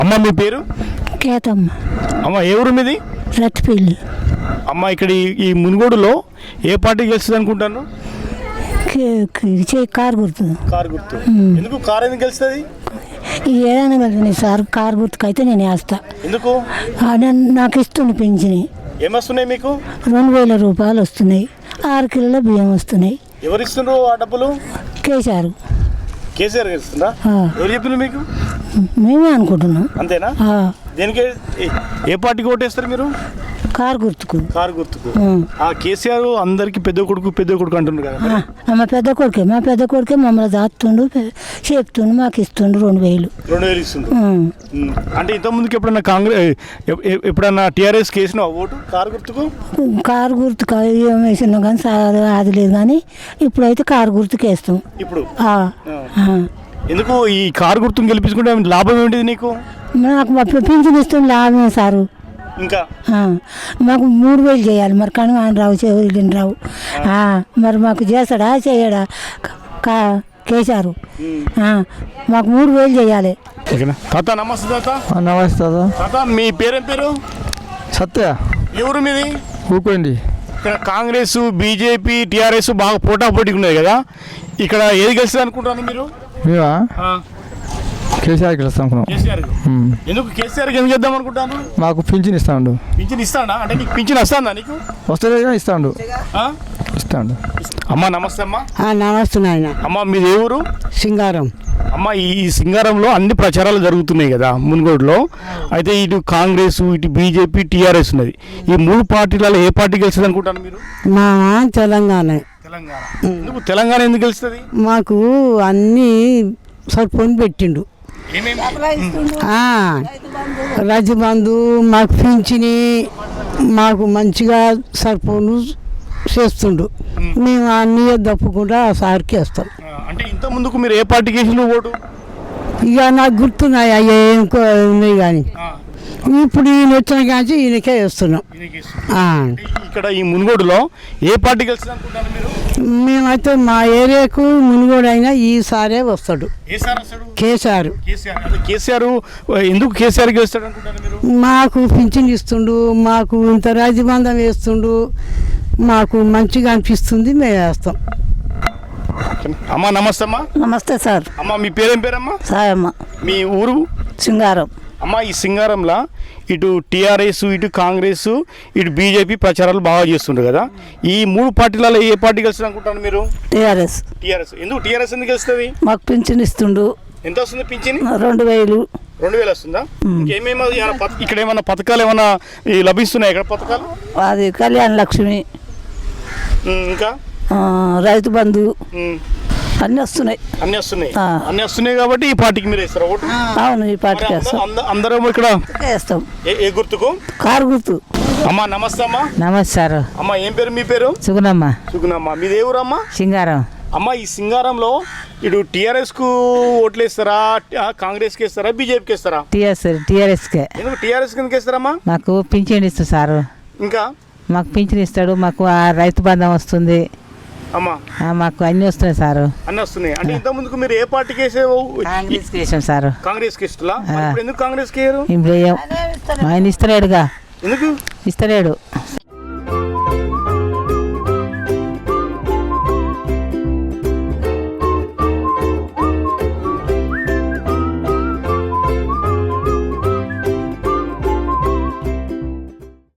అమ్మ మీ పేరు? కేతమ్మ. అమ్మ ఏ ఊరు మీది? రత్తిపల్లి. అమ్మ ఇక్కడ ఈ మునుగోడులో ఏ పార్టీ గెలుస్తుంది అనుకుంటాను? కారు గుర్తు. కారు గుర్తు. ఎందుకు కారు ఎందుకు గెలుస్తుంది? ఏదైనా కలిసి సార్ కారు గుర్తుకు అయితే నేను వేస్తా. ఎందుకు? నాకు ఇస్తుంది పింఛని. ఏమొస్తున్నాయి మీకు? 2000 రూపాయలు వస్తున్నాయి. 6 కిలోల బియ్యం వస్తున్నాయి. ఎవరు ఇస్తున్నారు ఆ డబ్బులు? కేసీఆర్. కేసీఆర్ గెలుస్తుందా? ఎవరు చెప్పిన మీకు? మేమే అనుకుంటున్నాం. అంతేనా? దేనికి ఏ పార్టీకి ఓటేస్తారు మీరు? కారు గుర్తుకు. కారు గుర్తుకు. ఆ కేసీఆర్ అందరికి పెద్ద కొడుకు అంటున్నారు కదా. మా పెద్ద కొడుకే మమ్మల్ని దాస్తుండు, చెప్తుండు, మాకు ఇస్తుండు 2000 ఇస్తుండు. అంటే ఇంత ముందుకి ఎప్పుడన్నా ఎప్పుడన్నా టీఆర్ఎస్ కేసిన ఓటు కారు గుర్తుకు? కారు గుర్తుకు ఏం వేసినాం కానీ సార్ అది లేదు, కానీ ఇప్పుడైతే కారు గుర్తుకు వేస్తాం. ఇప్పుడు ఎందుకు ఈ కారు గుర్తును గెలిపించుకుంటే లాభం ఏంటిది నీకు? నాకు పింఛన్ ఇస్తుంది లాభమే సారు. ఇంకా మాకు 3000 చేయాలి. మరి కనుగొని రావు, చెవిలిని రావు. మరి మాకు చేస్తాడా చేయడా కేసారు? మాకు 3000 చేయాలి. తాత నమస్తే. తాత నమస్తే. తాత మీ పేరేం పేరు? సత్య. ఎవరు మీది? ఊకోండి. ఇక్కడ కాంగ్రెస్, బీజేపీ, టీఆర్ఎస్ బాగా పోటాపోటీగా ఉన్నాయి కదా. ఇక్కడ ఏది గెలుస్తుంది అనుకుంటాను మీరు? మేమా కేసీఆర్ గెలుస్తాం. ఎందుకు కేసీఆర్ ఎందుకు చేద్దాం అనుకుంటాను? మాకు పింఛన్ ఇస్తాడు. పింఛన్ ఇస్తాడా? అంటే నీకు పింఛన్ వస్తుందా? నీకు వస్తుంది, ఇస్తాడు. అమ్మ నమస్తే. అమ్మ నమస్తే నాయన. అమ్మ మీది ఏ ఊరు? సింగారం. అమ్మ ఈ సింగారంలో అన్ని ప్రచారాలు జరుగుతున్నాయి కదా మునుగోడులో. అయితే ఇటు కాంగ్రెస్, ఇటు బీజేపీ, టీఆర్ఎస్ ఉన్నది. ఈ 3 పార్టీలలో ఏ పార్టీ గెలుస్తుంది అనుకుంటాను మీరు? మా తెలంగాణ. ఎందుకు తెలంగాణ ఎందుకు గెలుస్తుంది? మాకు అన్ని సర్పంచ్ పెట్టిండు. రైతు బంధు మాకు పింఛని మాకు మంచిగా సర్పంచ్ చేస్తుండు. మేము అన్నీ తప్పకుండా సార్కి వేస్తాం. అంటే ఇంత ముందుకు మీరు ఏ పార్టీకి వేసిన ఓటు? ఇక నాకు గుర్తున్నాయి అయ్యా ఏం ఉన్నాయి, కానీ ఇప్పుడు ఈయన వచ్చిన కానీ ఈయనకే వేస్తున్నాం. ఇక్కడ ఈ మునుగోడులో ఏ పార్టీ గెలుస్తుంది అనుకుంటారు మీరు? మేమైతే మా ఏరియాకు మునుగోడు అయినా ఈసారే వస్తాడు. కేసీఆర్. కేసీఆర్ ఎందుకు కేసీఆర్ గెలుస్తాడు అనుకుంటారు మీరు? మాకు పింఛన్ ఇస్తుండు, మాకు ఇంత రాజబంధం వేస్తుండు, మాకు మంచిగా అనిపిస్తుంది, మేము వేస్తాం. అమ్మా నమస్తే. అమ్మా నమస్తే సార్. అమ్మ మీ పేరేం పేరమ్మా? సాయమ్మ. మీ ఊరు? సింగారం. అమ్మ ఈ సింగారంలో ఇటు టీఆర్ఎస్, ఇటు కాంగ్రెస్, ఇటు బీజేపీ ప్రచారాలు బాగా చేస్తుండ్రు కదా. ఈ 3 పార్టీలలో ఏ పార్టీ గెలుస్తుంది అనుకుంటాను మీరు? టీఆర్ఎస్. ఎందుకు టీఆర్ఎస్ ఎందుకు గెలుస్తుంది? మాకు పింఛన్ ఇస్తుండు. ఎంత వస్తుంది పింఛన్? 2000 వస్తుందా? ఇంకేమేమో ఇక్కడ ఏమన్నా పథకాలు ఏమన్నా లభిస్తున్నాయి? ఇక్కడ పథకాలు అది కళ్యాణ లక్ష్మి, ఇంకా రైతు బంధు అన్నీ వస్తున్నాయి. అన్ని వస్తున్నాయి కాబట్టి ఈ పార్టీకి మీరు వేస్తారు ఓటు? అవును, ఈ పార్టీకి వేస్తాం. అందరం ఇక్కడ వేస్తాం. ఏ గుర్తుకు? కారు గుర్తు. అమ్మా నమస్తే. అమ్మా నమస్తే సార్. అమ్మ ఏం పేరు మీ పేరు? సుగుణమ్మ. మీది ఏ ఊరు అమ్మా? సింగారం. అమ్మ ఈ సింగారంలో ఇటు టీఆర్ఎస్కు ఓట్లు వేస్తారా, కాంగ్రెస్కి వేస్తారా, బీజేపీకి వేస్తారా? టీఆర్ఎస్కే. ఎందుకు టీఆర్ఎస్ కిందకి వేస్తారమ్మా? మాకు పింఛన్ ఇస్తుంది సార్. ఇంకా మాకు పింఛన్ ఇస్తాడు, మాకు రైతు బంధం వస్తుంది. అమ్మా మాకు అన్ని వస్తున్నాయి సార్. అన్ని వస్తున్నాయి. అంటే ఇంత ముందుకు మీరు ఏ పార్టీకి వేసాం సార్? కాంగ్రెస్కి ఇష్టలా? ఎందుకు కాంగ్రెస్కి వేయరు? ఆయన ఇస్తలేడుగా. ఎందుకు ఇస్తలేడు?